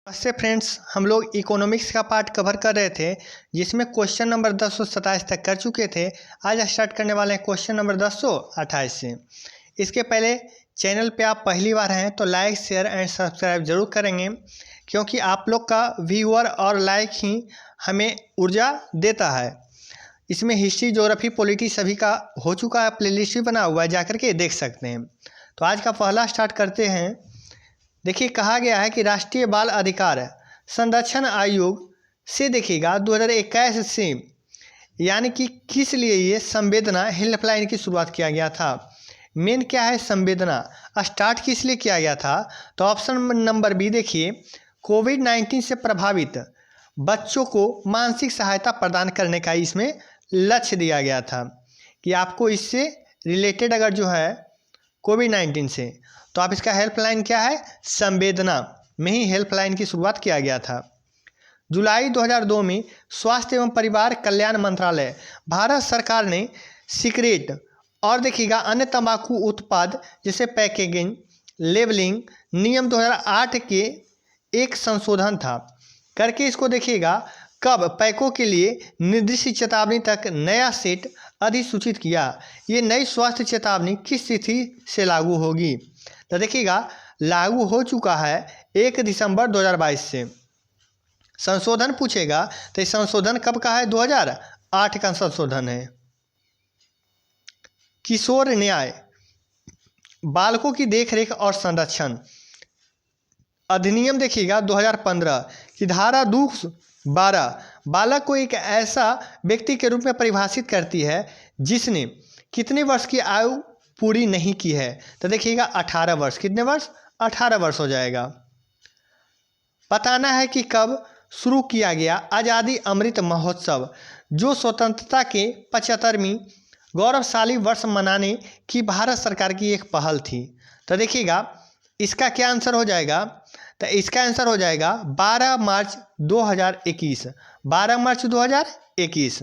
नमस्ते फ्रेंड्स, हम लोग इकोनॉमिक्स का पार्ट कवर कर रहे थे जिसमें क्वेश्चन नंबर 1027 तक कर चुके थे। आज स्टार्ट करने वाले हैं क्वेश्चन नंबर 1028 से। इसके पहले चैनल पे आप पहली बार हैं तो लाइक शेयर एंड सब्सक्राइब जरूर करेंगे, क्योंकि आप लोग का व्यूअर और लाइक ही हमें ऊर्जा देता है। इसमें हिस्ट्री, ज्योग्राफी, पॉलिटी सभी का हो चुका है, प्लेलिस्ट भी बना हुआ है, जाकर के देख सकते हैं। तो आज का पहला स्टार्ट करते हैं। देखिए, कहा गया है कि राष्ट्रीय बाल अधिकार संरक्षण आयोग से देखिएगा 2021 से, यानी कि किस लिए ये संवेदना हेल्पलाइन की शुरुआत किया गया था। मेन क्या है संवेदना, स्टार्ट किस लिए किया गया था? तो ऑप्शन नंबर बी देखिए, कोविड-19 से प्रभावित बच्चों को मानसिक सहायता प्रदान करने का इसमें लक्ष्य दिया गया था कि आपको इससे रिलेटेड अगर जो है कोविड-19 से, तो आप इसका हेल्पलाइन क्या है, संवेदना में ही हेल्पलाइन की शुरुआत किया गया था। जुलाई 2002 में स्वास्थ्य एवं परिवार कल्याण मंत्रालय, भारत सरकार ने सिगरेट और देखिएगा अन्य तंबाकू उत्पाद जैसे पैकेजिंग लेबलिंग नियम 2008 के एक संशोधन था करके इसको देखिएगा कब पैकों के लिए निर्दिष्ट चेतावनी तक नया सेट अधिसूचित किया। ये नई स्वास्थ्य चेतावनी किस तिथि से लागू होगी? तो देखिएगा लागू हो चुका है 1 दिसंबर 2022 से। संशोधन पूछेगा तो संशोधन कब का है? 2008 का संशोधन है। किशोर न्याय बालकों की देखरेख और संरक्षण अधिनियम देखिएगा 2015 की धारा 212 बालक को एक ऐसा व्यक्ति के रूप में परिभाषित करती है जिसने कितने वर्ष की आयु पूरी नहीं की है। तो देखिएगा 18 वर्ष। कितने वर्ष? 18 वर्ष हो जाएगा। बताना है कि कब शुरू किया गया आज़ादी अमृत महोत्सव, जो स्वतंत्रता के 75वीं गौरवशाली वर्ष मनाने की भारत सरकार की एक पहल थी। तो देखिएगा इसका क्या आंसर हो जाएगा? तो इसका आंसर हो जाएगा 12 मार्च 2021। 12 मार्च 2021।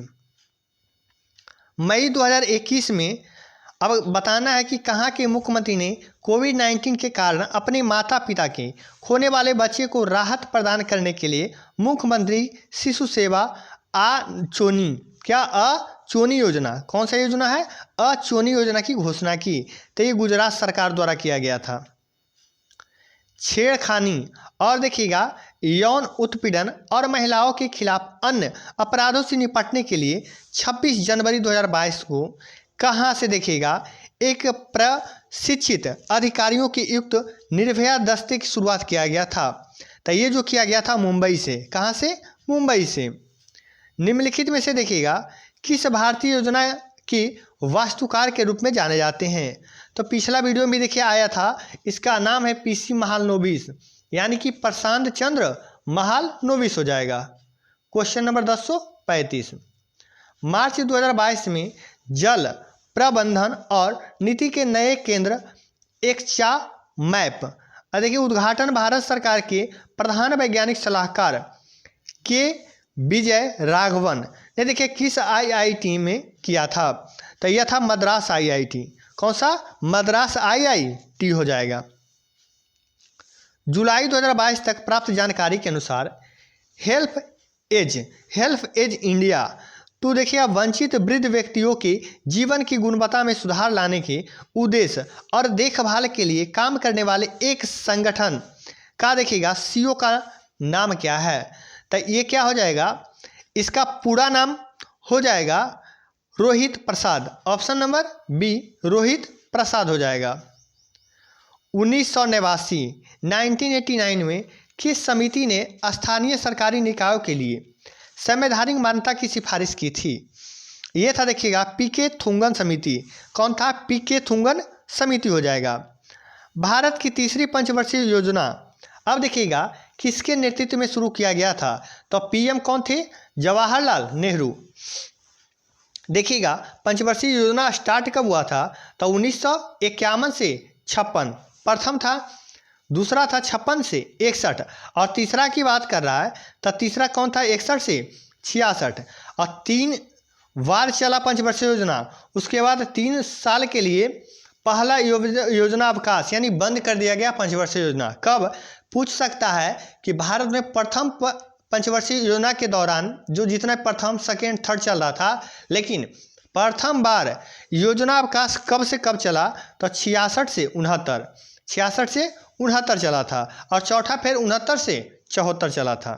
मई 2021 में अब बताना है कि कहाँ के मुख्यमंत्री ने कोविड-19 के कारण अपने माता पिता के खोने वाले बच्चे को राहत प्रदान करने के लिए मुख्यमंत्री शिशु सेवा अचोनी योजना, कौन सा योजना है? अचोनी योजना की घोषणा की। तो ये गुजरात सरकार द्वारा किया गया था। छेड़खानी और देखिएगा यौन उत्पीड़न और महिलाओं के खिलाफ अन्य अपराधों से निपटने के लिए 26 जनवरी 2022 को कहाँ से देखिएगा एक प्रशिक्षित अधिकारियों के युक्त निर्भया दस्ते की शुरुआत किया गया था। तो ये जो किया गया था मुंबई से। कहाँ से? मुंबई से। निम्नलिखित में से देखिएगा किस भारतीय योजना की वास्तुकार के रूप में जाने जाते हैं? तो पिछला वीडियो में देखिए आया था, इसका नाम है पीसी महालनोबिस, यानी कि प्रशांत चंद्र महालनोबिस हो जाएगा। Question number 1035। मार्च 2022 में जल प्रबंधन और नीति के नए केंद्र एक्चा मैप देखिए उद्घाटन भारत सरकार के प्रधान वैज्ञानिक सलाहकार के विजय राघवन ने देखिए किस आईआईटी में किया था? तो यह था मद्रास आईआईटी। कौन सा? मद्रास आईआईटी हो जाएगा। जुलाई 2022 तक प्राप्त जानकारी के अनुसार हेल्प एज इंडिया तो देखिए वंचित वृद्ध व्यक्तियों के जीवन की गुणवत्ता में सुधार लाने के उद्देश्य और देखभाल के लिए काम करने वाले एक संगठन का देखिएगा सीईओ का नाम क्या है? तो ये क्या हो जाएगा? इसका पूरा नाम हो जाएगा रोहित प्रसाद। ऑप्शन नंबर बी रोहित प्रसाद हो जाएगा। 1989 में किस समिति ने स्थानीय सरकारी निकायों के लिए संवैधानिक मान्यता की सिफारिश की थी? ये था देखिएगा पीके थुंगन समिति। कौन था? पीके थुंगन समिति हो जाएगा। भारत की तीसरी पंचवर्षीय योजना अब देखिएगा किसके नेतृत्व में शुरू किया गया था? तो पीएम कौन थे? जवाहरलाल नेहरू। देखिएगा पंचवर्षीय योजना स्टार्ट कब हुआ था? तो 1951 से 56 प्रथम था, दूसरा था 56 से 61 और तीसरा की बात कर रहा है तो तीसरा कौन था? 61 से 66 और 3 बार चला पंचवर्षीय योजना। उसके बाद 3 साल के लिए पहला योजना अवकाश यानी बंद कर दिया गया पंचवर्षीय योजना। कब? पूछ सकता है कि भारत में प्रथम पंचवर्षीय योजना के दौरान जो जितना प्रथम सेकेंड थर्ड चल रहा था, लेकिन प्रथम बार योजना अवकाश कब से कब चला, तो 66 से 69, 66 से 69 चला था, और चौथा फिर 69 से 74 चला था।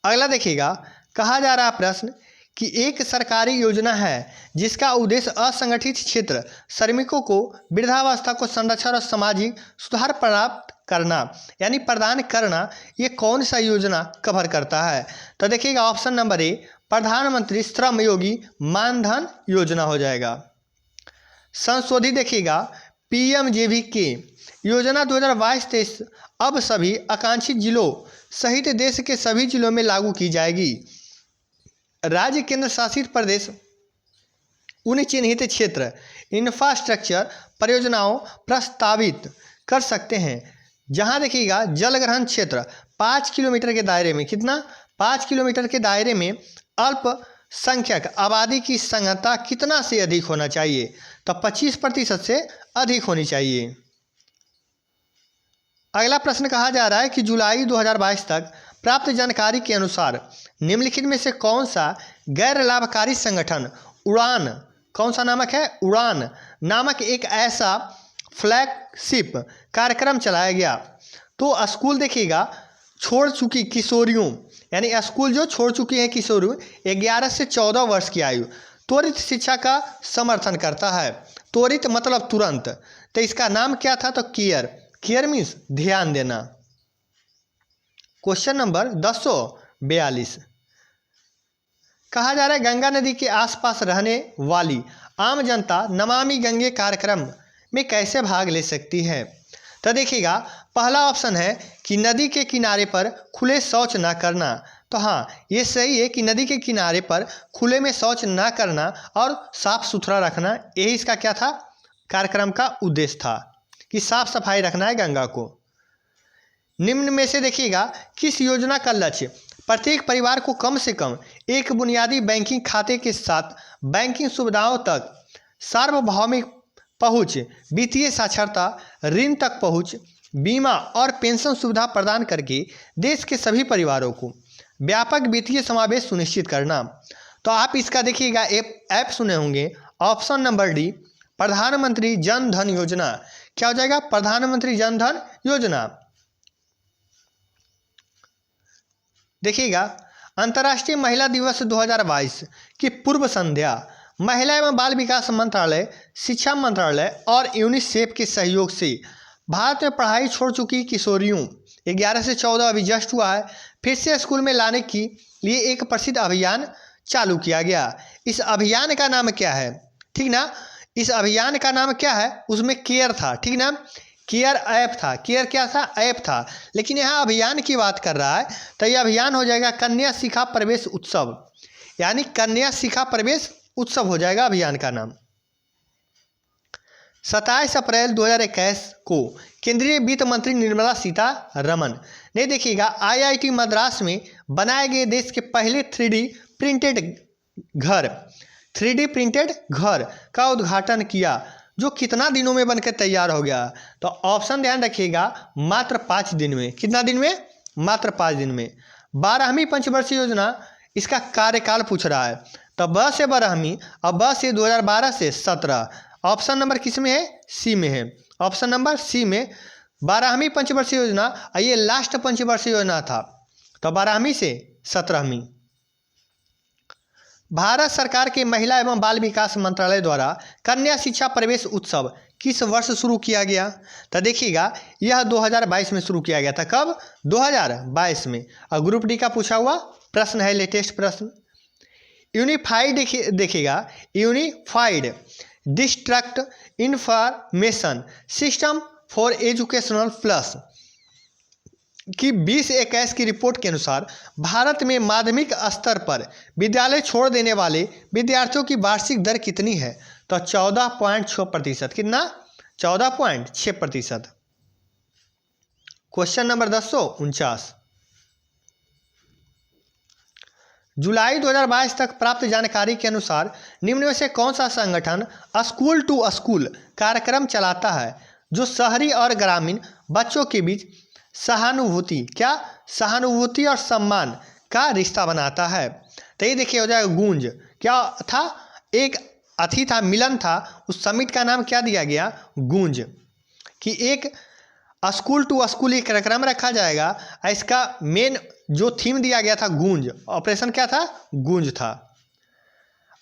अगला देखिएगा, कहा जा रहा प्रश्न कि एक सरकारी योजना है जिसका उद्देश्य असंगठित क्षेत्र श्रमिकों को वृद्धावस्था को संरक्षण और सामाजिक सुधार प्राप्त करना यानी प्रदान करना, ये कौन सा योजना कवर करता है? तो देखिएगा ऑप्शन नंबर ए, प्रधानमंत्री श्रम योगी मानधन योजना हो जाएगा। संशोधित देखिएगा PMJVK योजना 2022-23 अब सभी आकांक्षित जिलों सहित देश के सभी जिलों में लागू की जाएगी। राज्य केंद्र शासित प्रदेश उन चिन्हित क्षेत्र इंफ्रास्ट्रक्चर परियोजनाओं प्रस्तावित कर सकते हैं जहां देखिएगा जल ग्रहण क्षेत्र 5 किलोमीटर के दायरे में, कितना 5 किलोमीटर के दायरे में अल्पसंख्यक आबादी की संख्या कितना से अधिक होना चाहिए, तो 25% से अधिक होनी चाहिए। अगला प्रश्न कहा जा रहा है कि जुलाई 2022 तक प्राप्त जानकारी के अनुसार निम्नलिखित में से कौन सा गैर लाभकारी संगठन उड़ान, कौन सा नामक है, उड़ान नामक एक ऐसा फ्लैगशिप कार्यक्रम चलाया गया। तो स्कूल देखिएगा छोड़ चुकी किशोरियों, यानी स्कूल जो छोड़ चुकी है किशोरियों 11 से 14 वर्ष की आयु, त्वरित शिक्षा का समर्थन करता है। त्वरित मतलब तुरंत, तो इसका नाम क्या था, तो केयर, केयर मीन्स ध्यान देना। क्वेश्चन नंबर 1042 कहा जा रहा है गंगा नदी के आसपास रहने वाली आम जनता नमामि गंगे कार्यक्रम में कैसे भाग ले सकती है? तो देखिएगा पहला ऑप्शन है कि नदी के किनारे पर खुले शौच ना करना। तो हाँ, ये सही है कि नदी के किनारे पर खुले में शौच ना करना और साफ सुथरा रखना, यही इसका क्या था, कार्यक्रम का उद्देश्य था कि साफ सफाई रखना है गंगा को। निम्न में से देखिएगा किस योजना का लक्ष्य प्रत्येक परिवार को कम से कम एक बुनियादी बैंकिंग खाते के साथ बैंकिंग सुविधाओं तक सार्वभौमिक पहुंच, वित्तीय साक्षरता, ऋण तक पहुंच, बीमा और पेंशन सुविधा प्रदान करके देश के सभी परिवारों को व्यापक वित्तीय समावेश सुनिश्चित करना। तो आप इसका देखिएगा ऐप सुने होंगे, ऑप्शन नंबर डी, प्रधानमंत्री जन धन योजना। क्या हो जाएगा, प्रधानमंत्री जन धन योजना। देखिएगा अंतर्राष्ट्रीय महिला दिवस 2022 की पूर्व संध्या महिला एवं बाल विकास मंत्रालय, शिक्षा मंत्रालय और यूनिसेफ के सहयोग से भारत में पढ़ाई छोड़ चुकी किशोरियों 11 से 14 अभी जस्ट हुआ है, फिर से स्कूल में लाने के लिए एक प्रसिद्ध अभियान चालू किया गया। इस अभियान का नाम क्या है, ठीक ना, इस अभियान का नाम क्या है, उसमें केयर था, ठीक ना, केयर ऐप था, केयर क्या था, ऐप था, लेकिन यहाँ अभियान की बात कर रहा है, तो यह अभियान हो जाएगा कन्या शिखा प्रवेश उत्सव, यानी कन्या शिखा प्रवेश उत्सव हो जाएगा अभियान का नाम। 27 अप्रैल 2021 को केंद्रीय वित्त मंत्री निर्मला सीतारमण ने देखिएगा IIT मद्रास में बनाए गए देश के पहले 3D प्रिंटेड घर का उद्घाटन किया, जो कितना दिनों में बनकर तैयार हो गया। तो ऑप्शन ध्यान रखिएगा, मात्र 5 दिन में, कितना दिन में, मात्र 5 दिन में। 12वीं पंचवर्षीय योजना, इसका कार्यकाल पूछ रहा है, तो ब से 12वीं और ब से 2012 से 17। ऑप्शन नंबर किस में है, सी में है, ऑप्शन नंबर सी में 12वीं पंचवर्षीय योजना, और ये लास्ट पंचवर्षीय योजना था, तो 12वीं से 17वीं। भारत सरकार के महिला एवं बाल विकास मंत्रालय द्वारा कन्या शिक्षा प्रवेश उत्सव किस वर्ष शुरू किया गया? तो देखिएगा यह 2022 में शुरू किया गया था। कब? 2022 में। और ग्रुप डी का पूछा हुआ प्रश्न है, लेटेस्ट प्रश्न। यूनिफाइड देखिएगा, unified district information system for educational plus की 2021 की रिपोर्ट के अनुसार भारत में माध्यमिक स्तर पर विद्यालय छोड़ देने वाले विद्यार्थियों की वार्षिक दर कितनी है? तो 14.6%। कितना? 14.6%। क्वेश्चन नंबर 1049, जुलाई 2022 तक प्राप्त जानकारी के अनुसार निम्न में से कौन सा संगठन स्कूल टू स्कूल कार्यक्रम चलाता है जो शहरी और ग्रामीण बच्चों के बीच सहानुभूति, क्या सहानुभूति और सम्मान का रिश्ता बनाता है। तो ये देखिए हो जाएगा गूंज। क्या था, एक अथी था, मिलन था, उस समिट का नाम क्या दिया गया, गूंज। कि एक स्कूल टू स्कूल एक कार्यक्रम रखा जाएगा, इसका मेन जो थीम दिया गया था गूंज, ऑपरेशन क्या था, गूंज था।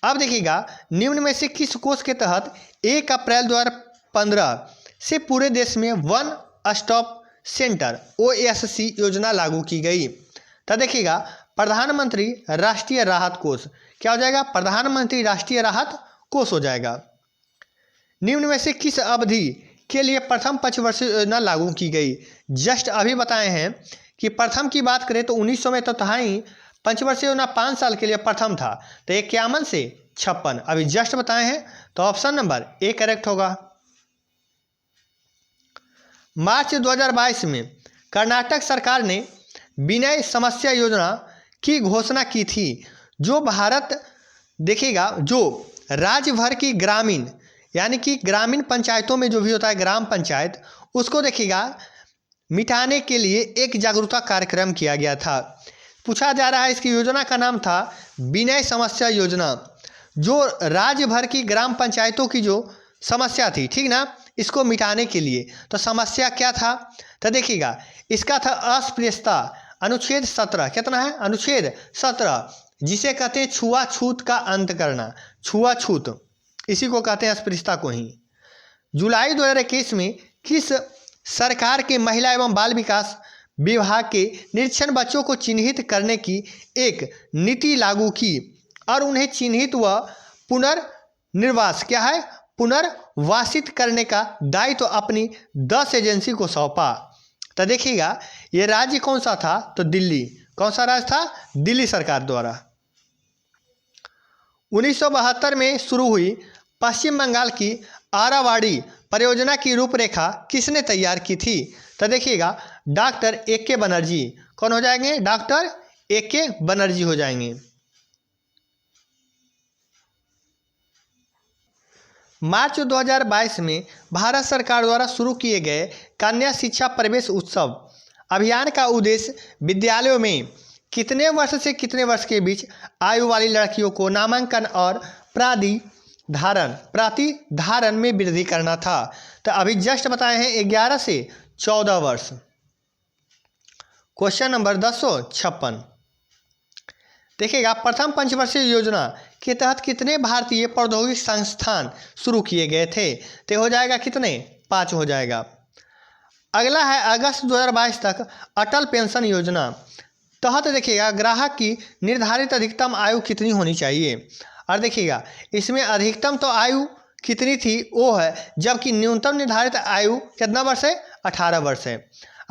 अब देखिएगा निम्न में से किस कोष के तहत 1 अप्रैल 2015 से पूरे देश में वन स्टॉप सेंटर OSC योजना लागू की गई। तो देखिएगा प्रधानमंत्री राष्ट्रीय राहत कोष, क्या हो जाएगा, प्रधानमंत्री राष्ट्रीय राहत कोष हो जाएगा। निम्न में से किस अवधि के लिए प्रथम पंचवर्षीय योजना लागू की गई। जस्ट अभी बताए हैं कि प्रथम की बात करें तो 1900 में तो था ही, पंचवर्षीय योजना 5 साल के लिए प्रथम था, तो 51 से 56 अभी जस्ट बताए हैं, तो ऑप्शन नंबर ए करेक्ट होगा। मार्च 2022 में कर्नाटक सरकार ने विनय समस्या योजना की घोषणा की थी, जो भारत देखिएगा जो राज्य भर की ग्रामीण यानी कि ग्रामीण पंचायतों में जो भी होता है ग्राम पंचायत, उसको देखिएगा मिटाने के लिए एक जागरूकता कार्यक्रम किया गया था। पूछा जा रहा है इसकी योजना का नाम था विनय समस्या योजना, जो राज्य भर की ग्राम पंचायतों की जो समस्या थी, ठीक ना, इसको मिटाने के लिए। तो समस्या क्या था, तो देखिएगा इसका था अस्पृश्यता, अनुच्छेद 17, कितना है, अनुच्छेद 17, जिसे कहते हैं छुआछूत का अंत करना, छुआछूत इसी को कहते हैं अस्पृश्यता को ही। जुलाई 2021 में किस सरकार के महिला एवं बाल विकास विभाग के निरीक्षण बच्चों को चिन्हित करने की एक नीति लागू की और उन्हें चिन्हित व पुनर्निर्वास क्या है, पुनर्वासित करने का दायित्व तो अपनी 10 एजेंसी को सौंपा। तो देखिएगा ये राज्य कौन सा था, तो दिल्ली। कौन सा राज्य था, दिल्ली सरकार द्वारा। 1972 में शुरू हुई पश्चिम बंगाल की आरावाड़ी परियोजना की रूपरेखा किसने तैयार की थी। तो देखिएगा डॉक्टर AK बनर्जी। कौन हो जाएंगे, डॉक्टर AK बनर्जी हो जाएंगे। मार्च 2022 में भारत सरकार द्वारा शुरू किए गए कन्या शिक्षा प्रवेश उत्सव अभियान का उद्देश्य विद्यालयों में कितने वर्ष से कितने वर्ष के बीच आयु वाली लड़कियों को नामांकन और प्रतिधारण में वृद्धि करना था। तो अभी जस्ट बताए हैं 11 से 14 वर्ष। क्वेश्चन नंबर 1056 देखिएगा प्रथम पंचवर्षीय योजना के तहत कितने भारतीय प्रौद्योगिक संस्थान शुरू किए गए थे। तो हो जाएगा कितने, 5 हो जाएगा। अगला है अगस्त 2022 तक अटल पेंशन योजना तहत देखिएगा ग्राहक की निर्धारित अधिकतम आयु कितनी होनी चाहिए। और देखिएगा इसमें अधिकतम तो आयु कितनी थी वो है, जबकि न्यूनतम निर्धारित आयु कितना वर्ष है, 18 वर्ष है।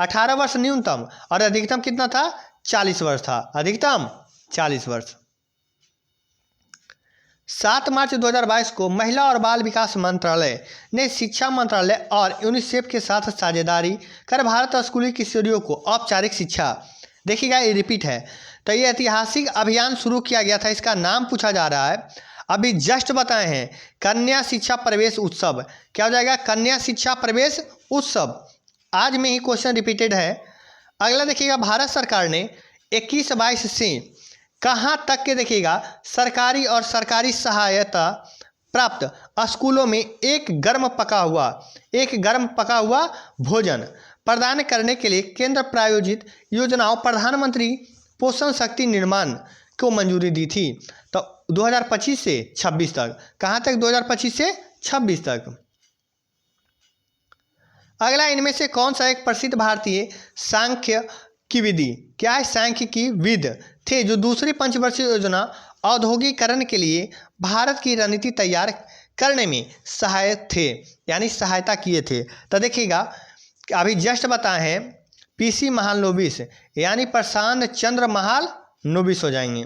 18 वर्ष न्यूनतम और अधिकतम कितना था, 40 वर्ष था, अधिकतम 40 वर्ष। 7 मार्च 2022 को महिला और बाल विकास मंत्रालय ने शिक्षा मंत्रालय और यूनिसेफ के साथ साझेदारी कर भारत स्कूली किशोरियों को औपचारिक शिक्षा, देखिएगा ये रिपीट है, तो ये ऐतिहासिक अभियान शुरू किया गया था। इसका नाम पूछा जा रहा है, अभी जस्ट बताए हैं कन्या शिक्षा प्रवेश उत्सव। क्या हो जाएगा, कन्या शिक्षा प्रवेश उत्सव। आज में ही क्वेश्चन रिपीटेड है। अगला देखिएगा भारत सरकार ने 21-22 से कहाँ तक के देखिएगा सरकारी और सरकारी सहायता प्राप्त स्कूलों में एक गर्म पका हुआ भोजन प्रदान करने के लिए केंद्र प्रायोजित योजनाओं प्रधानमंत्री पोषण शक्ति निर्माण को मंजूरी दी थी। तो 2025 से 26 तक, कहाँ तक, 2025 से 26 तक। अगला इनमें से कौन सा एक प्रसिद्ध भारतीय सांख्य की विधि, क्या है, सांख्य की विधि थे जो दूसरी पंचवर्षीय योजना औद्योगिकरण के लिए भारत की रणनीति तैयार करने में सहायक थे, यानी सहायता किए थे। तो देखिएगा अभी जस्ट बताए हैं PC महालनोबिस, यानी प्रशांत चंद्र महालनोबिस हो जाएंगे।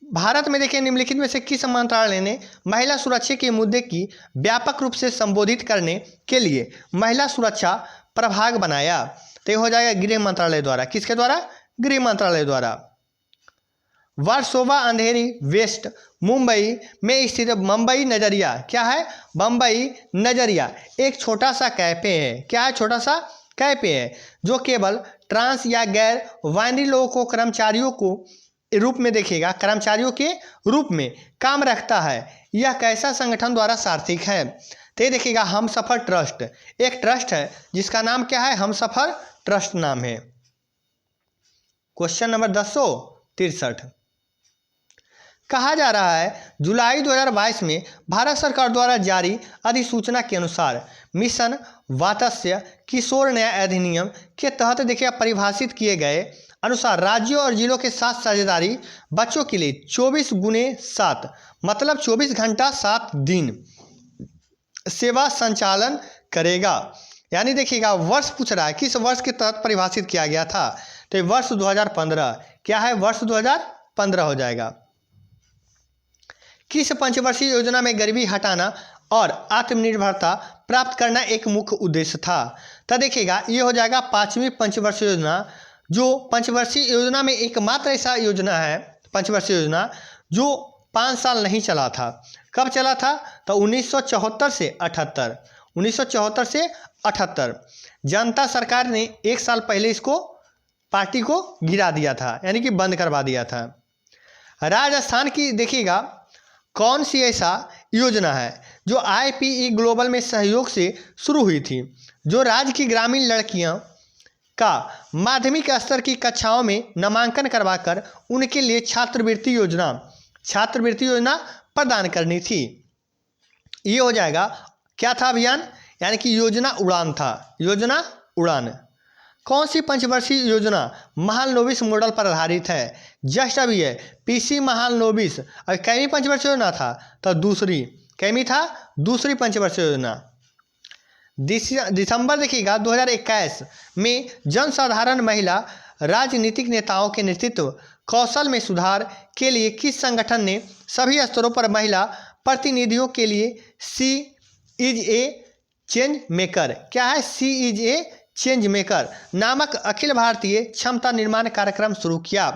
भारत में देखिए निम्नलिखित में से किस मंत्रालय ने महिला सुरक्षा के मुद्दे की व्यापक रूप से संबोधित करने के लिए महिला सुरक्षा प्रभाग बनाया। तो ये हो जाएगा गृह मंत्रालय द्वारा। किसके द्वारा, गृह मंत्रालय द्वारा। वर्सोवा अंधेरी वेस्ट मुंबई में स्थित बम्बई नजरिया, क्या है, बम्बई नजरिया एक छोटा सा कैफे है, क्या है, छोटा सा कैफे है जो केवल ट्रांस या गैर बाइनरी लोगों को कर्मचारियों को रूप में देखेगा, कर्मचारियों के रूप में काम रखता है। यह कैसा संगठन द्वारा सार्थिक है, तो ये देखिएगा हमसफर ट्रस्ट, एक ट्रस्ट है जिसका नाम क्या है, हमसफर ट्रस्ट नाम है। क्वेश्चन नंबर 1063 कहा जा रहा है जुलाई 2022 में भारत सरकार द्वारा जारी अधिसूचना के अनुसार मिशन वात्सल्य किशोर न्याय अधिनियम के तहत देखिए परिभाषित किए गए अनुसार राज्यों और जिलों के साथ साझेदारी बच्चों के लिए 24x7 मतलब 24 घंटा 7 दिन सेवा संचालन करेगा। यानी देखिएगा वर्ष पूछ रहा है किस वर्ष के तहत परिभाषित किया गया था, तो वर्ष 2015, क्या है, वर्ष 2015 हो जाएगा। किस पंचवर्षीय योजना में गरीबी हटाना और आत्मनिर्भरता प्राप्त करना एक मुख्य उद्देश्य था, तो देखिएगा ये हो जाएगा 5वीं पंचवर्षीय योजना, जो पंचवर्षीय योजना में एकमात्र ऐसा योजना है पंचवर्षीय योजना जो 5 साल नहीं चला था। कब चला था, तो 1974 से 78, 1974 से 78। जनता सरकार ने 1 साल पहले इसको पार्टी को गिरा दिया था, यानी कि बंद करवा दिया था। राजस्थान की देखिएगा कौन सी ऐसा योजना है जो IPE ग्लोबल में सहयोग से शुरू हुई थी, जो राज्य की ग्रामीण लड़कियां का माध्यमिक स्तर की कक्षाओं में नामांकन करवाकर उनके लिए छात्रवृत्ति योजना प्रदान करनी थी। ये हो जाएगा क्या था अभियान, यानी कि योजना उड़ान था, योजना उड़ान। कौन सी पंचवर्षीय योजना महालनोबिस मॉडल पर आधारित है, जस्ट अभी है PC महालनोबिस। और कैमी पंचवर्षीय योजना था, तो दूसरी, कैमी था दूसरी पंचवर्षीय योजना। दिसंबर देखिएगा 2021 में जनसाधारण महिला राजनीतिक नेताओं के नेतृत्व कौशल में सुधार के लिए किस संगठन ने सभी स्तरों पर महिला प्रतिनिधियों के लिए सी इज ए चेंज मेकर, क्या है, सी इज ए चेंज मेकर नामक अखिल भारतीय क्षमता निर्माण कार्यक्रम शुरू किया।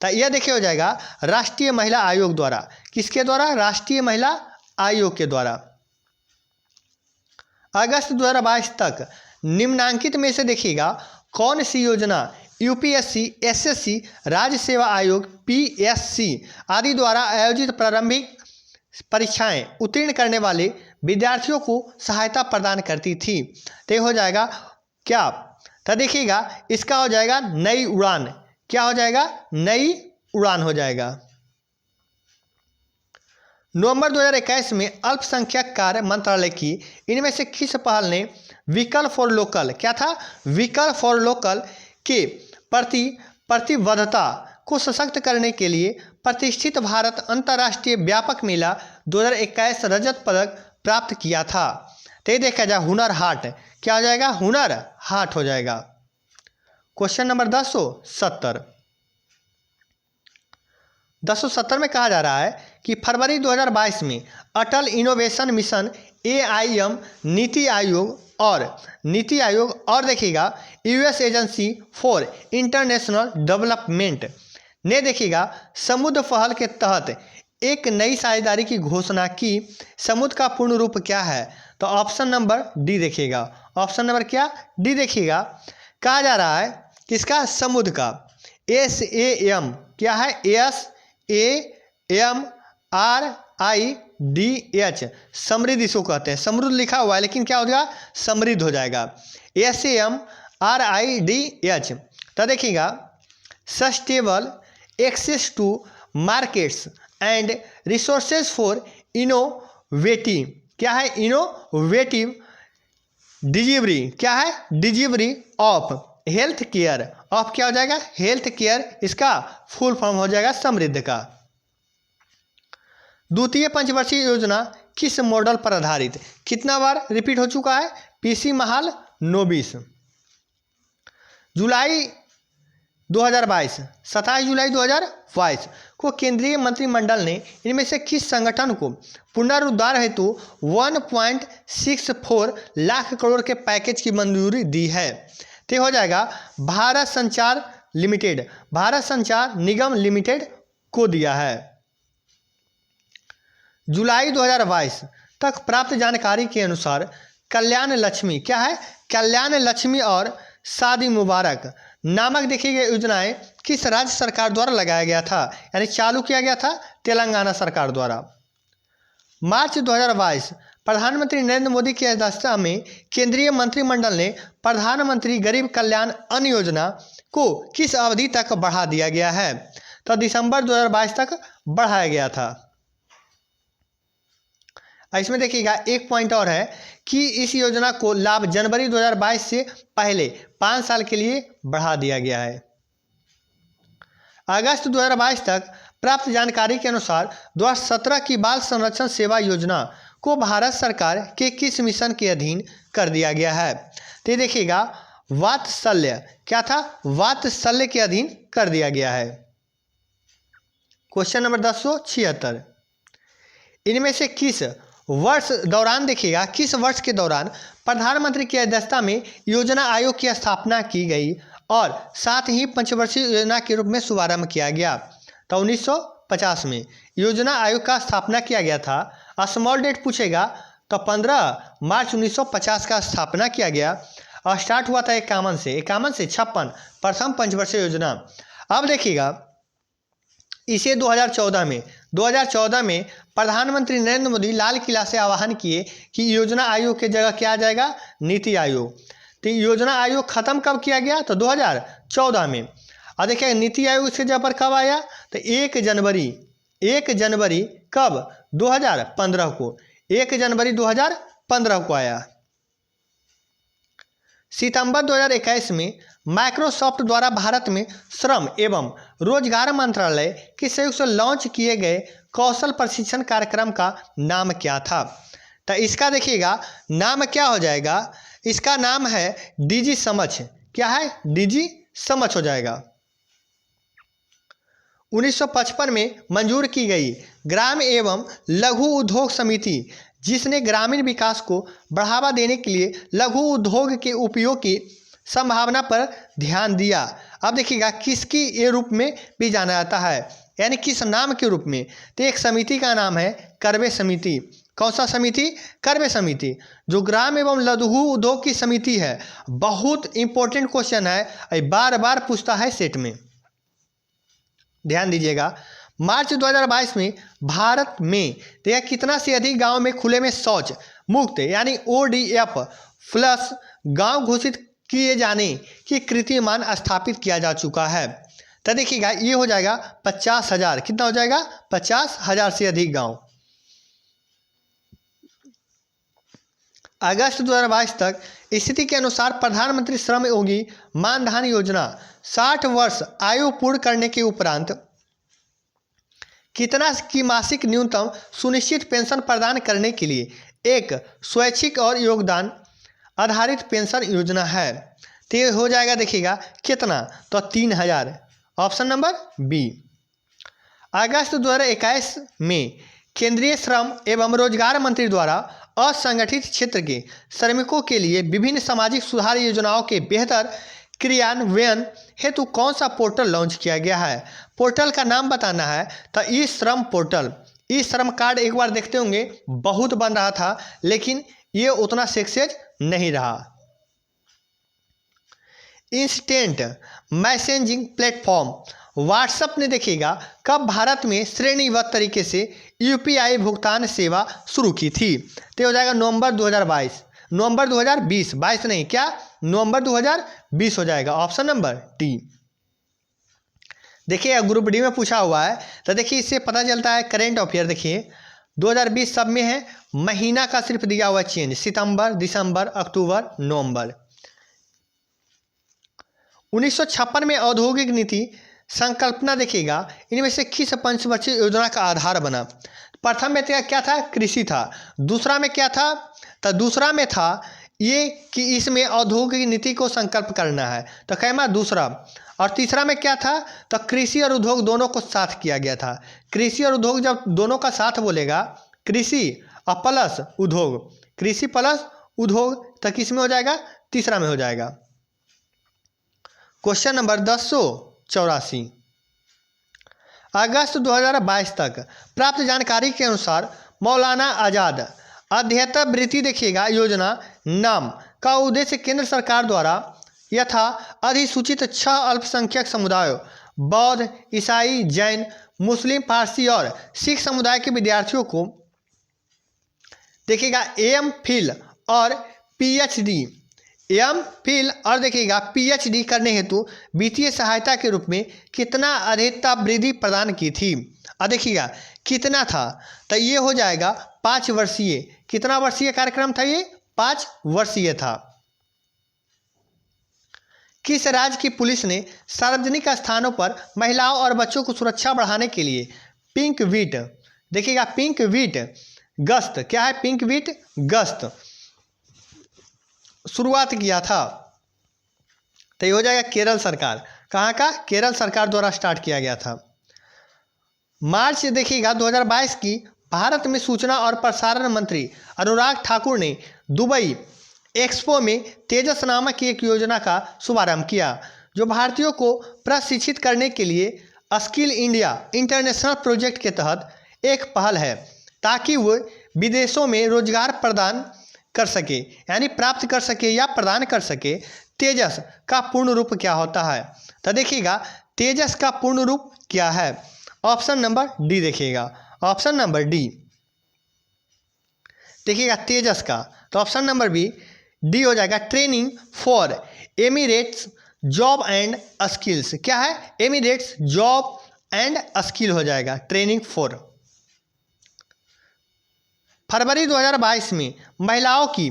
तो यह देखिए हो जाएगा राष्ट्रीय महिला आयोग द्वारा, किसके द्वारा, राष्ट्रीय महिला आयोग के द्वारा। अगस्त 2022 तक निम्नांकित में से देखिएगा कौन सी योजना UPSC, SSC, राज्य सेवा आयोग PSC आदि द्वारा आयोजित प्रारंभिक परीक्षाएं उत्तीर्ण करने वाले विद्यार्थियों को सहायता प्रदान करती थी। तो हो जाएगा क्या, तो देखिएगा इसका हो जाएगा नई उड़ान, क्या हो जाएगा, नई उड़ान हो जाएगा। नवंबर 2021 में अल्पसंख्यक कार्य मंत्रालय की इनमें से किस पहल ने व्हीकल फॉर लोकल, क्या था, व्हीकल फॉर लोकल के प्रति प्रतिबद्धता को सशक्त करने के लिए प्रतिष्ठित भारत अंतर्राष्ट्रीय व्यापक मेला 2021 रजत पदक प्राप्त किया था। तो ये देखा जाए हुनर हाट, क्या हो जाएगा, हुनर हाट हो जाएगा। क्वेश्चन नंबर 1070 में कहा जा रहा है कि फरवरी 2022 में अटल innovation mission AIM NITI Aayog और देखिएगा US agency for international development ने देखिएगा समुद्र पहल के तहत एक नई साझेदारी की घोषणा की। समुद्र का पूर्ण रूप क्या है, तो ऑप्शन नंबर डी देखिएगा, ऑप्शन नंबर क्या, डी देखिएगा। कहा जा रहा है किसका, समुद्र का, SAM, क्या है, SAMRIDH, समृद्ध इसको कहते हैं, समृद्ध लिखा हुआ है लेकिन क्या हो जाएगा, समृद्ध हो जाएगा, SAMRIDH। तो देखिएगा sustainable access to markets and resources for innovative, क्या है, इनोवेटिव डिलीवरी, क्या है, delivery of health care, of क्या हो जाएगा, हेल्थ केयर, इसका फुल फॉर्म हो जाएगा समृद्ध का। द्वितीय पंचवर्षीय योजना किस मॉडल पर आधारित, कितना बार रिपीट हो चुका है, PC महालनोबिस। जुलाई 2022, 27 जुलाई 2022 को केंद्रीय मंत्रिमंडल ने इनमें से किस संगठन को पुनरुद्धार हेतु 1.64 लाख करोड़ के पैकेज की मंजूरी दी है। तो हो जाएगा भारत संचार निगम लिमिटेड को दिया है। जुलाई 2022 तक प्राप्त जानकारी के अनुसार कल्याण लक्ष्मी, क्या है, कल्याण लक्ष्मी और शादी मुबारक नामक देखिए योजनाएं किस राज्य सरकार द्वारा लगाया गया था, यानी चालू किया गया था तेलंगाना सरकार द्वारा। मार्च 2022 प्रधानमंत्री नरेंद्र मोदी की अध्यक्षता में केंद्रीय मंत्रिमंडल ने प्रधानमंत्री गरीब कल्याण अन्न योजना को किस अवधि तक बढ़ा दिया गया है, तो दिसंबर 2022 तक बढ़ाया गया था। इसमें देखिएगा एक पॉइंट और है कि इस योजना को लाभ जनवरी 2022 से पहले 5 साल के लिए बढ़ा दिया गया है। अगस्त 2022 तक प्राप्त जानकारी के अनुसार 2017 की बाल संरक्षण सेवा योजना को भारत सरकार के किस मिशन के अधीन कर दिया गया है, तो देखिएगा वात्सल्य, क्या था, वात्सल्य के अधीन कर दिया गया है। क्वेश्चन नंबर 1076, इनमें से किस वर्ष दौरान देखिएगा किस वर्ष के दौरान प्रधानमंत्री की अध्यक्षता में योजना आयोग की स्थापना की गई और साथ ही पंचवर्षीय योजना के रूप में शुभारंभ किया गया, तो 1950 में योजना आयोग का स्थापना किया गया था। स्मॉल डेट पूछेगा तो 15 मार्च 1950 का स्थापना किया गया और स्टार्ट हुआ था 51 से 56 प्रथम पंचवर्षीय योजना। अब देखिएगा इसे 2014 में प्रधानमंत्री नरेंद्र मोदी लाल किला से आह्वान किए कि योजना आयोग की जगह क्या आ जाएगा, नीति आयोग। तो योजना आयोग खत्म कब किया गया, तो 2014 में। और देखिए नीति आयोग इसके जगह पर कब आया, तो 1 जनवरी कब, 2015 को, 1 जनवरी 2015 को आया। सितंबर 2021 में माइक्रोसॉफ्ट द्वारा भारत में श्रम एवं रोजगार मंत्रालय के सहयोग से लॉन्च किए गए कौशल प्रशिक्षण कार्यक्रम का नाम क्या था, तो इसका देखिएगा नाम क्या हो जाएगा, इसका नाम है डीजी समझ, क्या है, डीजी समझ हो जाएगा। 1955 में मंजूर की गई ग्राम एवं लघु उद्योग समिति, जिसने ग्रामीण विकास को बढ़ावा देने के लिए लघु उद्योग के उपयोग की संभावना पर ध्यान दिया। अब देखिएगा किसकी ये रूप में भी जाना जाता है, यानी किस नाम के रूप में, तो एक समिति का नाम है करवे समिति। कौन सा समिति, करवे समिति, जो ग्राम एवं लघु उद्योग की समिति है। बहुत इंपॉर्टेंट क्वेश्चन है, बार बार पूछता है सेट में, ध्यान दीजिएगा। मार्च 2022 में भारत में देखिए कितना से अधिक गांव में खुले में शौच मुक्त यानी ODF प्लस गांव घोषित किए जाने की कीर्तिमान स्थापित किया जा चुका है, तो देखिएगा ये हो जाएगा 50,000, कितना हो जाएगा, 50,000 से अधिक गांव। अगस्त 2022 तक स्थिति के अनुसार प्रधानमंत्री श्रम योगी मानधन योजना 60 वर्ष आयु पूर्ण करने के उपरांत कितना की मासिक न्यूनतम सुनिश्चित पेंशन प्रदान करने के लिए एक स्वैच्छिक और योगदान आधारित पेंशन योजना है, तो ये हो जाएगा देखिएगा कितना, तो 3,000, ऑप्शन नंबर बी। अगस्त 2021 में केंद्रीय श्रम एवं रोजगार मंत्री द्वारा असंगठित क्षेत्र के श्रमिकों के लिए विभिन्न सामाजिक सुधार योजनाओं के बेहतर क्रियान्वयन हेतु कौन सा पोर्टल लॉन्च किया गया है, पोर्टल का नाम बताना है, तो ई श्रम पोर्टल। ई श्रम कार्ड एक बार देखते होंगे बहुत बन रहा था, लेकिन ये उतना सक्सेस नहीं रहा। इंस्टेंट मैसेजिंग प्लेटफॉर्म व्हाट्सएप ने देखिएगा कब भारत में श्रेणीबद्ध तरीके से UPI भुगतान सेवा शुरू की थी, तो हो जाएगा नवंबर 2020, 22 नहीं, क्या, नवंबर 2020 हो जाएगा, ऑप्शन नंबर डी। देखिए ग्रुप डी में पूछा हुआ है, तो देखिए इससे पता चलता है करेंट अफेयर। देखिए 2020 सब में है, महीना का सिर्फ दिया हुआ चेंज, सितंबर, दिसंबर, अक्टूबर, नवंबर। 1956 में औद्योगिक नीति संकल्पना देखिएगा इनमें से किस पंचवर्षीय योजना का आधार बना। प्रथम में क्या था, कृषि था। दूसरा में क्या था, तो दूसरा में था ये कि इसमें औद्योगिक नीति को संकल्प करना है, तो कैमा दूसरा। और तीसरा में क्या था, तो कृषि और उद्योग दोनों को साथ किया गया था। कृषि और उद्योग जब दोनों का साथ बोलेगा, कृषि और प्लस उद्योग, कृषि प्लस उद्योग, तो किस में हो जाएगा, तीसरा में हो जाएगा। क्वेश्चन नंबर 1084, अगस्त 2022 तक प्राप्त जानकारी के अनुसार मौलाना आज़ाद अध्येता वृत्ति देखिएगा योजना नाम का उद्देश्य केंद्र सरकार द्वारा यथा अधिसूचित 6 अल्पसंख्यक समुदायों बौद्ध, ईसाई, जैन, मुस्लिम, पारसी और सिख समुदाय के विद्यार्थियों को देखिएगा एम.फिल और पीएचडी और देखिएगा पीएचडी करने हेतु वित्तीय सहायता के रूप में कितना अध्येता वृत्ति प्रदान की थी। अब देखिएगा कितना था, तो ये हो जाएगा 5 वर्षीय। कितना वर्षीय कार्यक्रम था ये? 5 वर्षीय था। किस राज्य की पुलिस ने सार्वजनिक स्थानों पर महिलाओं और बच्चों को सुरक्षा बढ़ाने के लिए पिंक वीट, देखिएगा पिंक वीट गश्त, क्या है पिंक वीट गश्त शुरुआत किया था? तो ये हो जाएगा केरल सरकार। कहाँ का? केरल सरकार द्वारा स्टार्ट किया गया था। मार्च देखिएगा 2022 की भारत में सूचना और प्रसारण मंत्री अनुराग ठाकुर ने दुबई एक्सपो में तेजस नामक एक योजना का शुभारंभ किया, जो भारतीयों को प्रशिक्षित करने के लिए स्किल इंडिया इंटरनेशनल प्रोजेक्ट के तहत एक पहल है, ताकि वो विदेशों में रोजगार प्रदान कर सके, यानी प्राप्त कर सके या प्रदान कर सके। तेजस का पूर्ण रूप क्या होता है? तो देखिएगा तेजस का पूर्ण रूप क्या है? ऑप्शन नंबर डी देखिएगा, ऑप्शन नंबर डी देखिएगा तेजस का, तो ऑप्शन नंबर बी डी हो जाएगा। Training for Emirates job and skills, क्या है? एमिरेट्स जॉब एंड स्किल हो जाएगा ट्रेनिंग फॉर। फरवरी 2022 में महिलाओं की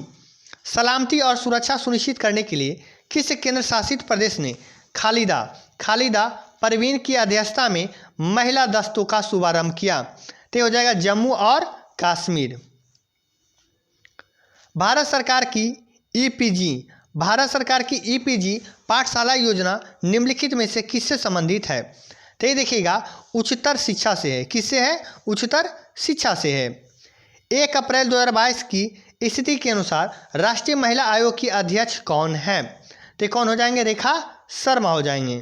सलामती और सुरक्षा सुनिश्चित करने के लिए किस केंद्र शासित प्रदेश ने खालिदा परवीन की अध्यक्षता में महिला दस्तों का शुभारंभ किया? तो हो जाएगा जम्मू और कश्मीर। भारत सरकार की ईपीजी पाठशाला योजना निम्नलिखित में से किससे संबंधित है? तो ये देखिएगा उच्चतर शिक्षा से है। किससे है? उच्चतर शिक्षा से है। 1 अप्रैल 2022 की स्थिति के अनुसार राष्ट्रीय महिला आयोग की अध्यक्ष कौन है? तो कौन हो जाएंगे? रेखा शर्मा हो जाएंगे।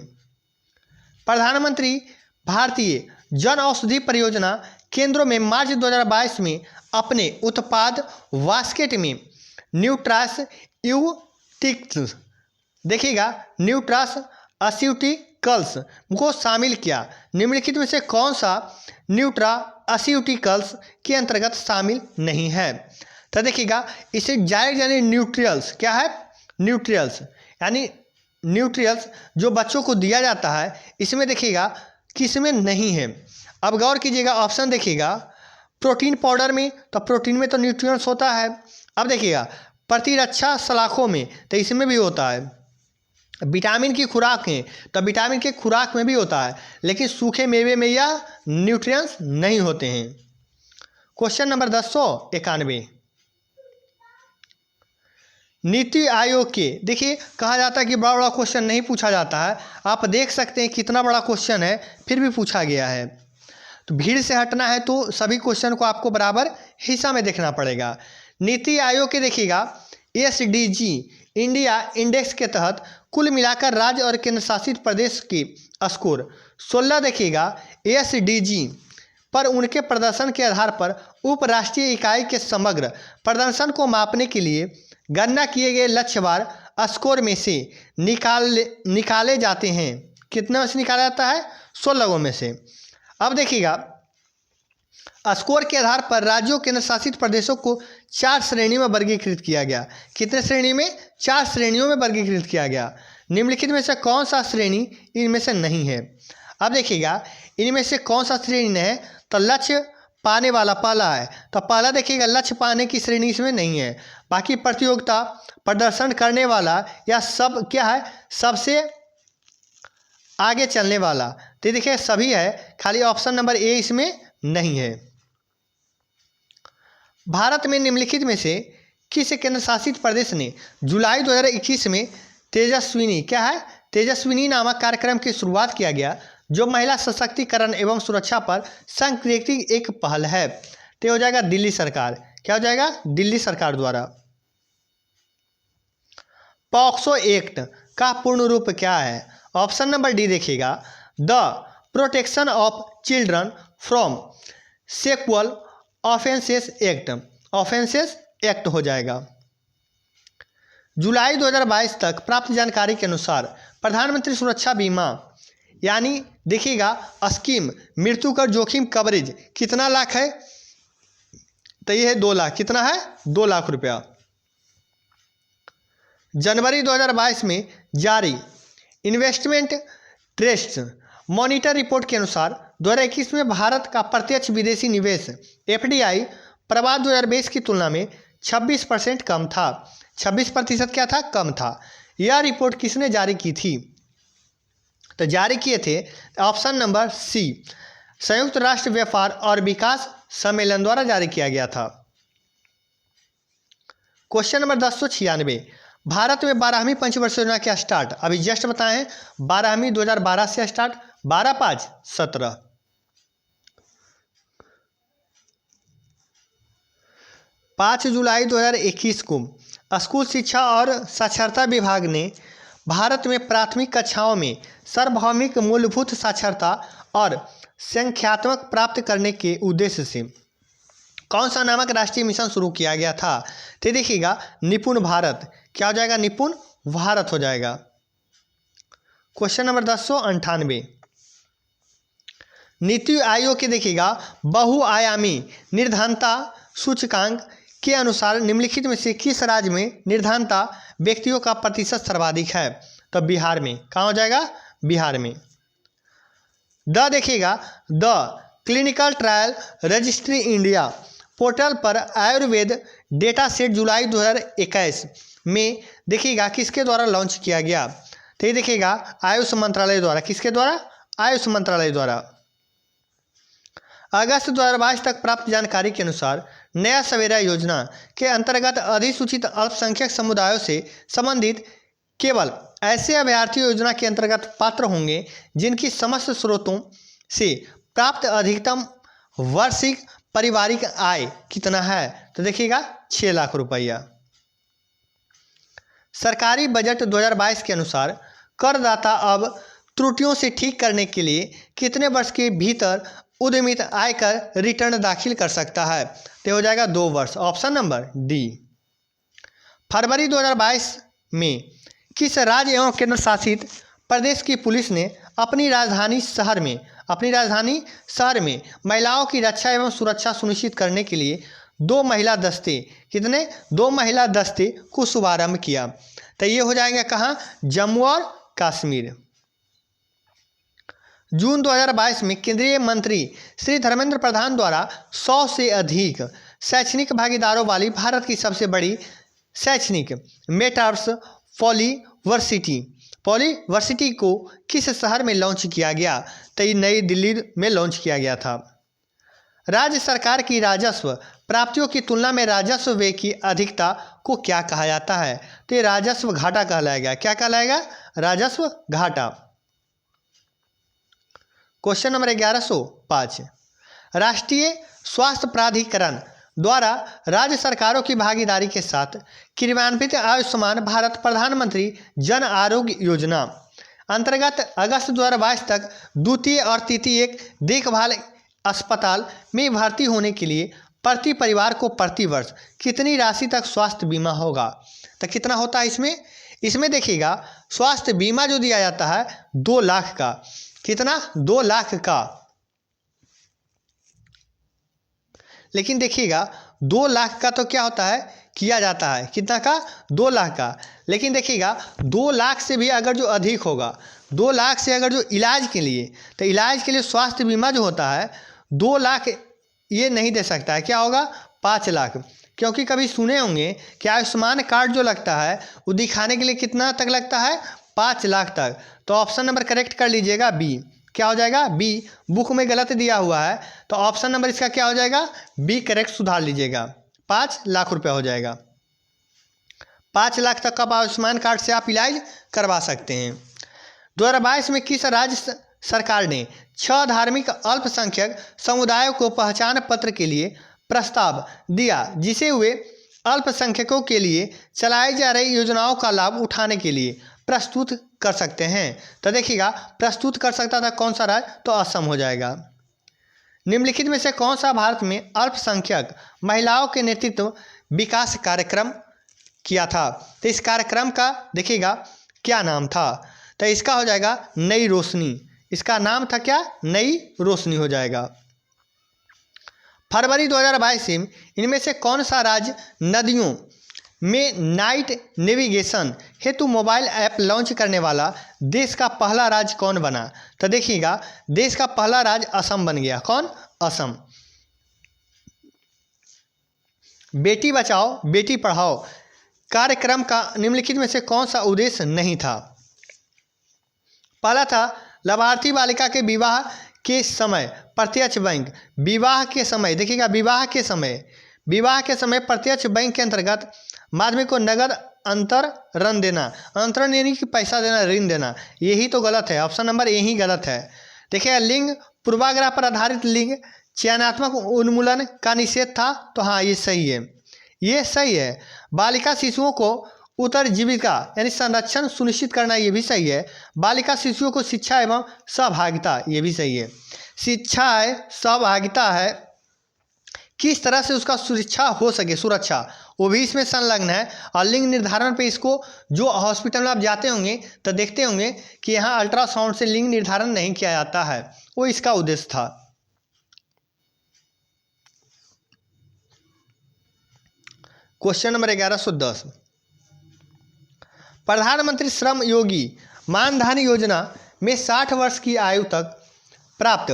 प्रधानमंत्री भारतीय जन औषधि परियोजना केंद्रों में मार्च 2022 में अपने उत्पाद बास्केट में न्यूट्रास्यूटिक्स, देखिएगा न्यूट्रास्यूटिकल्स को शामिल किया। निम्नलिखित में से कौन सा न्यूट्रास्यूटिकल्स के अंतर्गत शामिल नहीं है? तो देखिएगा इसे डायरेक्ट यानी न्यूट्रियल्स, क्या है? न्यूट्रियल्स यानी न्यूट्रियल्स जो बच्चों को दिया जाता है, इसमें देखिएगा किसमें नहीं है। अब गौर कीजिएगा, ऑप्शन देखिएगा प्रोटीन पाउडर में, तो प्रोटीन में तो न्यूट्रिएंट्स होता है। अब देखिएगा प्रतिरक्षा सलाखों में, तो इसमें भी होता है। विटामिन की खुराक है, तो विटामिन के खुराक में भी होता है, लेकिन सूखे मेवे में यह न्यूट्रिएंट्स नहीं होते हैं। क्वेश्चन नंबर 1091 नीति आयोग के, देखिए कहा जाता है कि बड़ा बड़ा क्वेश्चन नहीं पूछा जाता है। आप देख सकते हैं कितना बड़ा क्वेश्चन है, फिर भी पूछा गया है। तो भीड़ से हटना है तो सभी क्वेश्चन को आपको बराबर हिस्सा में देखना पड़ेगा। नीति आयोग के देखिएगा एसडीजी इंडिया इंडेक्स के तहत कुल मिलाकर राज्य और केंद्र शासित प्रदेश की स्कोर 16 देखिएगा। एसडीजी पर उनके प्रदर्शन के आधार पर उपराष्ट्रीय इकाई के समग्र प्रदर्शन को मापने के लिए गणना किए गए लक्ष्यवार स्कोर में से निकाले जाते हैं। कितने में से निकाला जाता है? 16 में से। अब देखिएगा स्कोर के आधार पर राज्यों केंद्र शासित प्रदेशों को 4 श्रेणियों में वर्गीकृत किया गया। कितने श्रेणी में? 4 श्रेणियों में वर्गीकृत किया गया। निम्नलिखित में से कौन सा श्रेणी इनमें से नहीं है? अब देखिएगा इनमें से कौन सा श्रेणी है? तो लक्ष्य पाने वाला पहला है, तो पहला देखिएगा लक्ष्य पाने की श्रेणी इसमें नहीं है। बाकी प्रतियोगिता प्रदर्शन करने वाला या सब क्या है? सबसे आगे चलने वाला, तो देखिए सभी है, खाली ऑप्शन नंबर ए इसमें नहीं है। भारत में निम्नलिखित में से किस केंद्र शासित प्रदेश ने जुलाई 2021 में तेजस्विनी, क्या है? तेजस्विनी नामक कार्यक्रम की शुरुआत किया गया, जो महिला सशक्तिकरण एवं सुरक्षा पर संकेंद्रित एक पहल है? तो हो जाएगा दिल्ली सरकार। क्या हो जाएगा? दिल्ली सरकार द्वारा। पॉक्सो एक्ट का पूर्ण रूप क्या है? ऑप्शन नंबर डी देखिएगा the protection of children from sexual offences act हो जाएगा। जुलाई 2022 तक प्राप्त जानकारी के अनुसार प्रधानमंत्री सुरक्षा बीमा यानी देखिएगा स्कीम मृत्यु कर जोखिम कवरेज कितना लाख है, तो ये है 2 लाख। कितना है? 2 लाख रुपया। जनवरी 2022 में जारी इन्वेस्टमेंट ट्रस्ट मॉनिटर रिपोर्ट के अनुसार 2021 में भारत का प्रत्यक्ष विदेशी निवेश FDI प्रवाह 2020 की तुलना में 26% कम था। 26% क्या था? कम था। यह रिपोर्ट किसने जारी की थी? तो जारी किए थे ऑप्शन नंबर सी, संयुक्त राष्ट्र व्यापार और विकास सम्मेलन द्वारा जारी किया गया था। क्वेश्चन नंबर 1096, भारत में 12वीं पंचवर्षीय योजना क्या स्टार्ट? अभी जस्ट बताए हैं 12वीं 2012 से स्टार्ट, 12/5/17। 5 जुलाई 2021 को स्कूल शिक्षा और साक्षरता विभाग ने भारत में प्राथमिक कक्षाओं में सार्वभौमिक मूलभूत साक्षरता और संख्यात्मक प्राप्त करने के उद्देश्य से कौन सा नामक राष्ट्रीय मिशन शुरू किया गया था? तो देखिएगा निपुण भारत। क्या हो जाएगा? निपुण भारत हो जाएगा। क्वेश्चन नंबर 1098, नीति आयोग के देखिएगा बहुआयामी निर्धनता सूचकांक के अनुसार निम्नलिखित में से किस राज्य में निर्धनता व्यक्तियों का प्रतिशत सर्वाधिक है? तो बिहार में। कहाँ हो जाएगा? बिहार में। देखिएगा the clinical trial registry India portal पर आयुर्वेद डेटा सेट जुलाई 2021 में देखिएगा किसके द्वारा लॉन्च किया गया? तो ये देखिएगा आयुष मंत्रालय द्वारा। किसके द्वारा? आयुष मंत्रालय द्वारा। अगस्त 2022 तक प्राप्त जानकारी के अनुसार नया सवेरा योजना के अंतर्गत अधिसूचित अल्पसंख्यक समुदायों से संबंधित केवल ऐसे अभ्यर्थी योजना के अंतर्गत पात्र होंगे जिनकी समस्त स्रोतों से प्राप्त अधिकतम वार्षिक पारिवारिक आय कितना है? तो देखिएगा 6 लाख रुपया। सरकारी बजट 2022 के अनुसार करदाता अब त्रुटियों से ठीक करने के लिए कितने वर्ष के भीतर उद्यमित आयकर रिटर्न दाखिल कर सकता है? तो हो जाएगा 2 वर्ष। Option number D. फरवरी 2022 में किस राज्य एवं केंद्र शासित प्रदेश की पुलिस ने अपनी राजधानी शहर में महिलाओं की रक्षा एवं सुरक्षा सुनिश्चित करने के लिए 2 महिला दस्ते कितने 2 महिला दस्ते को शुभारंभ किया? तो ये हो जाएगा कहाँ? जम्मू और कश्मीर। जून 2022 में केंद्रीय मंत्री श्री धर्मेंद्र प्रधान द्वारा 100 से अधिक शैक्षणिक भागीदारों वाली भारत की सबसे बड़ी शैक्षणिक मेटावर्स पॉलीवर्सिटी को किस शहर में लॉन्च किया गया? तो ये नई दिल्ली में लॉन्च किया गया था। राज्य सरकार की राजस्व प्राप्तियों की तुलना में राजस्व व्यय की अधिकता को क्या कहा जाता है? तो ये राजस्व घाटा कहलाएगा। क्या कहलाएगा? राजस्व घाटा। क्वेश्चन नंबर 1105, राष्ट्रीय स्वास्थ्य प्राधिकरण द्वारा राज्य सरकारों की भागीदारी के साथ क्रियान्वित आयुष्मान भारत प्रधानमंत्री जन आरोग्य योजना अंतर्गत अगस्त 2022 तक द्वितीय और तृतीय देखभाल अस्पताल में भर्ती होने के लिए प्रति परिवार को प्रति वर्ष कितनी राशि तक स्वास्थ्य बीमा होगा? तो कितना होता है इसमें देखिएगा स्वास्थ्य बीमा जो दिया जाता है 2 लाख का। कितना? 2 लाख का। लेकिन देखिएगा 2 लाख का तो क्या होता है? किया जाता है कितना का? 2 लाख का। लेकिन देखिएगा 2 लाख से भी अगर जो अधिक होगा, 2 लाख से अगर जो इलाज के लिए, तो इलाज के लिए स्वास्थ्य बीमा जो होता है 2 लाख ये नहीं दे सकता है। क्या होगा? 5 लाख। क्योंकि कभी सुने होंगे कि आयुष्मान कार्ड जो लगता है वो दिखाने के लिए कितना तक लगता है? 5 लाख तक। तो ऑप्शन नंबर करेक्ट कर लीजिएगा बी। क्या हो जाएगा? बी। बुक में गलत दिया हुआ है तो ऑप्शन नंबर इसका क्या हो जाएगा? बी करेक्ट सुधार लीजिएगा। 5 लाख रुपया हो जाएगा। 5 लाख तक का आयुष्मान कार्ड से आप इलाज करवा सकते हैं। 2022 में किस राज्य सरकार ने 6 धार्मिक अल्पसंख्यक समुदायों को पहचान पत्र के लिए प्रस्ताव दिया, जिसे वे अल्पसंख्यकों के लिए चलाई जा रही योजनाओं का लाभ उठाने के लिए प्रस्तुत कर सकते हैं। तो देखिएगा प्रस्तुत कर सकता था कौन सा राज्य, तो असम हो जाएगा। निम्नलिखित में से कौन सा भारत में अल्पसंख्यक महिलाओं के नेतृत्व विकास कार्यक्रम किया था। तो इस कार्यक्रम का देखिएगा क्या नाम था, तो इसका हो जाएगा नई रोशनी। इसका नाम था क्या, नई रोशनी हो जाएगा। फरवरी 2022 से इनमें से कौन सा राज्य नदियों में नाइट नेविगेशन हेतु मोबाइल ऐप लॉन्च करने वाला देश का पहला राज्य कौन बना। तो देखिएगा देश का पहला राज्य असम बन गया। कौन, असम। बेटी बचाओ बेटी पढ़ाओ कार्यक्रम का निम्नलिखित में से कौन सा उद्देश्य नहीं था। पहला था लाभार्थी बालिका के विवाह के समय प्रत्यक्ष बैंक, विवाह के समय देखिएगा विवाह के समय प्रत्यक्ष बैंक के अंतर्गत माध्यमिक को नगद अंतरण देना, अंतरण यानी कि पैसा देना, ऋण देना, यही तो गलत है। ऑप्शन नंबर यही गलत है। देखिएगा लिंग पूर्वाग्रह पर आधारित लिंग चयनात्मक उन्मूलन का निषेध था, तो हाँ ये सही है, ये सही है। बालिका शिशुओं को उत्तरजीविका यानी संरक्षण सुनिश्चित करना, ये भी सही है। बालिका शिशुओं को शिक्षा एवं सहभागिता, ये भी सही है। शिक्षा है, सहभागिता है, किस तरह से उसका सुरक्षा हो सके, सुरक्षा, वो भी इसमें संलग्न है। और लिंग निर्धारण पे इसको जो हॉस्पिटल में आप जाते होंगे तो देखते होंगे कि यहाँ अल्ट्रासाउंड से लिंग निर्धारण नहीं किया जाता है, वो इसका उद्देश्य था। क्वेश्चन नंबर 1110, प्रधानमंत्री श्रम योगी मानधन योजना में 60 वर्ष की आयु तक प्राप्त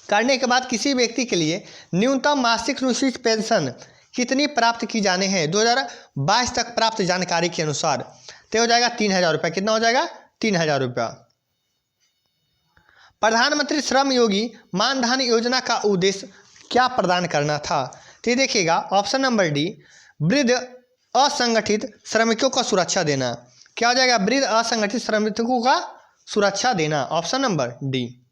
करने के बाद किसी व्यक्ति के लिए न्यूनतम मासिक निश्चित पेंशन कितनी प्राप्त की जाने हैं 2022 तक प्राप्त जानकारी के अनुसार। तो हो जाएगा 3000 रुपये। कितना हो जाएगा, 3000 रुपया। प्रधानमंत्री श्रम योगी मानधन योजना का उद्देश्य क्या प्रदान करना था। तो देखिएगा ऑप्शन नंबर डी, वृद्ध असंगठित श्रमिकों को सुरक्षा देना। क्या हो जाएगा, वृद्ध असंगठित श्रमिकों का सुरक्षा देना, option number D.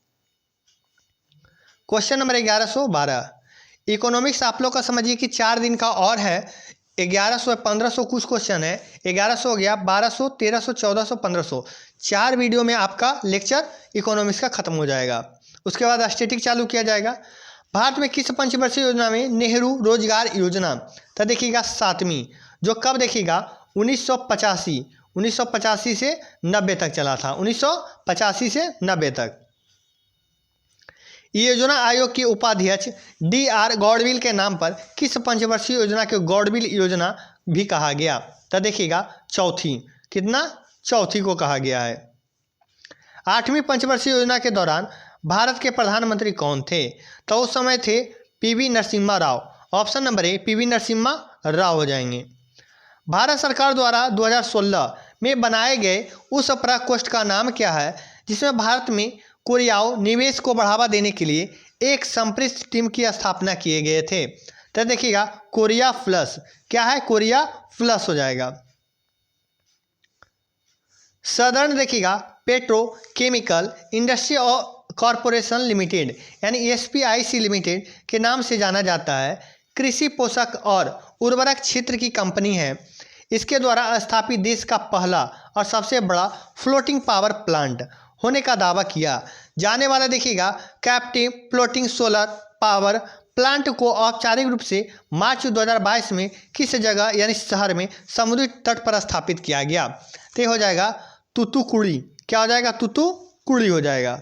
Question number 1112, economics आप लोग का समझिए कि 4 दिन का और है। 1100 1500 कुछ क्वेश्चन है, 1100 हो गया, 1200 1300 1400 1500, 4 वीडियो में आपका लेक्चर इकोनॉमिक्स का खत्म हो जाएगा। उसके बाद स्टैटिक चालू किया जाएगा। भारत में किस पंचवर्षीय योजना में नेहरू रोजगार योजना, तो देखिएगा 7वीं, जो कब देखिएगा 1985 से 90 तक चला था, 1985 से 90 तक। ये योजना आयोग के उपाध्यक्ष DR गौडविल के नाम पर किस पंचवर्षीय योजना के गौडविल योजना भी कहा गया। तो देखिएगा चौथी, कितना, चौथी को कहा गया है। 8वीं पंचवर्षीय योजना के दौरान भारत के प्रधानमंत्री कौन थे। तो उस समय थे PV Narasimha Rao. Option number A PV Narasimha Rao हो जाएंगे। भारत सरकार द्वारा 2016 में बनाए गए उस प्रकोष्ठ का नाम क्या है जिसमें भारत में कोरियाओं निवेश को बढ़ावा देने के लिए एक संप्रेषित टीम की स्थापना किए गए थे। तो देखिएगा कोरिया प्लस, क्या है, कोरिया प्लस हो जाएगा। सदर्न देखिएगा पेट्रोकेमिकल इंडस्ट्री कॉरपोरेशन लिमिटेड यानी SPIC लिमिटेड के नाम से जाना जाता है। कृषि पोषक और उर्वरक क्षेत्र की कंपनी है। इसके द्वारा स्थापित देश का पहला और सबसे बड़ा फ्लोटिंग पावर प्लांट होने का दावा किया जाने वाला देखिएगा captive floating solar power plant को औपचारिक रूप से मार्च 2022 में किस जगह यानी शहर में समुद्री तट पर स्थापित किया गया। तो हो जाएगा तूतुकुड़ी। क्या हो जाएगा, तूतुकुड़ी हो जाएगा।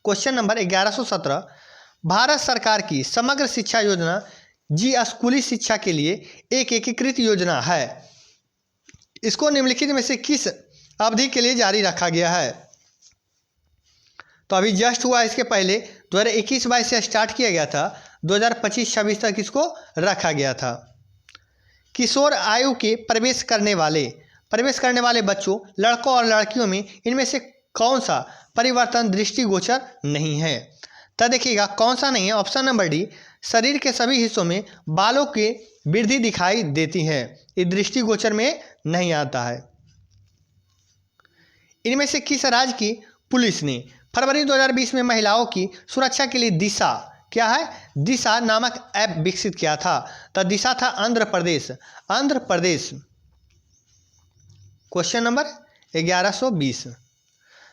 क्वेश्चन नंबर 1117, भारत सरकार की समग्र शिक्षा योजना जी स्कूली शिक्षा के लिए एक एकीकृत योजना है। इसको निम्नलिखित में से किस अवधि के लिए जारी रखा गया है। तो अभी जस्ट हुआ, इसके पहले 2021-22 से स्टार्ट किया गया था, 2025-26 तक इसको रखा गया था। किशोर आयु के प्रवेश करने वाले बच्चों, लड़कों और लड़कियों में इनमें से कौन सा परिवर्तन दृष्टिगोचर नहीं है। तो देखिएगा कौन सा नहीं है, ऑप्शन नंबर डी, शरीर के सभी हिस्सों में बालों की वृद्धि दिखाई देती है, ये दृष्टिगोचर में नहीं आता है। इनमें से किस राज्य की पुलिस ने फरवरी 2020 में महिलाओं की सुरक्षा के लिए दिशा, क्या है, दिशा नामक ऐप विकसित किया था। तो दिशा था आंध्र प्रदेश। Question number 1120।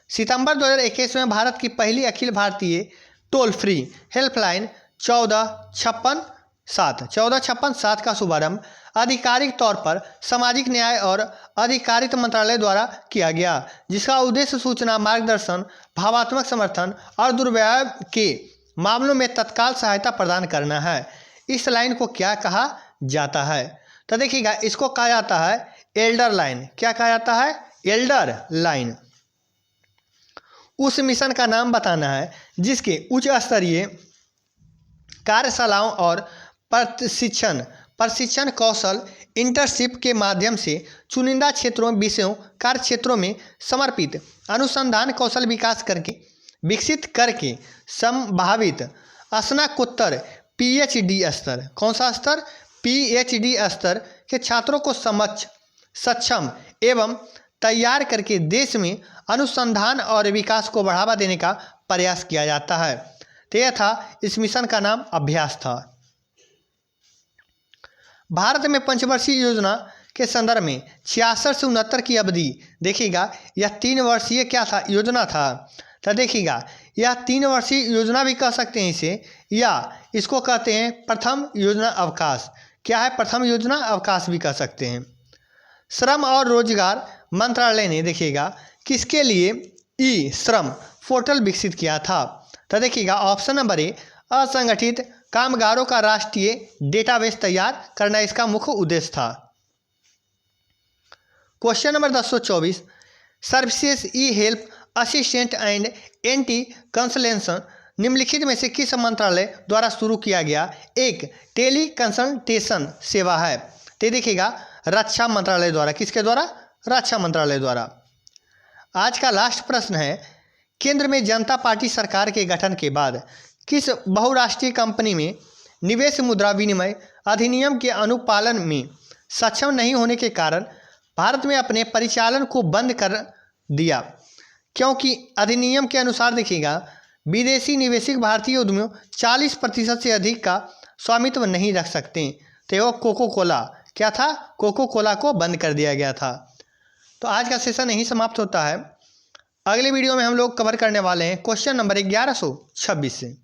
सितंबर 2021 में भारत की पहली Akhil Bharatiya toll free helpline 1456/7 का शुभारंभ आधिकारिक तौर पर सामाजिक न्याय और अधिकारिता मंत्रालय द्वारा किया गया, जिसका उद्देश्य सूचना, मार्गदर्शन, भावात्मक समर्थन और दुर्व्यवहार के मामलों में तत्काल सहायता प्रदान करना है। इस लाइन को क्या कहा जाता है? तो देखिएगा, इसको कहा जाता है एल्डर लाइन। क्या कहा जाता है? Elder line. उस मिशन का नाम बताना है जिसके उच्च स्तरीय कार्यशालाओं और प्रशिक्षण कौशल इंटर्नशिप के माध्यम से चुनिंदा क्षेत्रों, विषयों, कार्य क्षेत्रों में समर्पित अनुसंधान कौशल विकसित करके संभावित स्नातकोत्तर PhD स्तर, कौन सा स्तर? PhD स्तर के छात्रों को सक्षम एवं तैयार करके देश में अनुसंधान और विकास को बढ़ावा देने का प्रयास किया जाता है। तो यह था, इस मिशन का नाम अभ्यास था। भारत में पंचवर्षीय योजना के संदर्भ में 66 से 69 की अवधि, देखिएगा यह 3 वर्षीय क्या था? योजना था। तो देखिएगा, यह 3 वर्षीय योजना भी कह सकते हैं इसे, या इसको कहते हैं प्रथम योजना अवकाश। क्या है? प्रथम योजना अवकाश भी कह सकते हैं। श्रम और रोजगार मंत्रालय ने, देखिएगा, किसके लिए श्रम पोर्टल विकसित किया था? तो देखिएगा, ऑप्शन नंबर ए, असंगठित कामगारों का राष्ट्रीय डेटाबेस तैयार करना इसका मुख्य उद्देश्य था। Question number 1024, services help assistant and anti consultation निम्नलिखित में से किस मंत्रालय द्वारा शुरू किया गया एक टेली कंसल्टेशन सेवा है? तो देखिएगा, रक्षा मंत्रालय द्वारा। किसके द्वारा? रक्षा मंत्रालय द्वारा। आज का लास्ट प्रश्न है, केंद्र में जनता पार्टी सरकार के गठन के बाद किस बहुराष्ट्रीय कंपनी में निवेश मुद्रा विनिमय अधिनियम के अनुपालन में सक्षम नहीं होने के कारण भारत में अपने परिचालन को बंद कर दिया? क्योंकि अधिनियम के अनुसार, देखिएगा, विदेशी निवेशक भारतीय उद्यमियों 40% से अधिक का स्वामित्व नहीं रख सकते। तो वो कोको कोला, क्या था? कोको कोला को बंद कर दिया गया था। तो आज का सेशन यहीं समाप्त होता है। अगले वीडियो में हम लोग कवर करने वाले हैं क्वेश्चन नंबर 1126 से।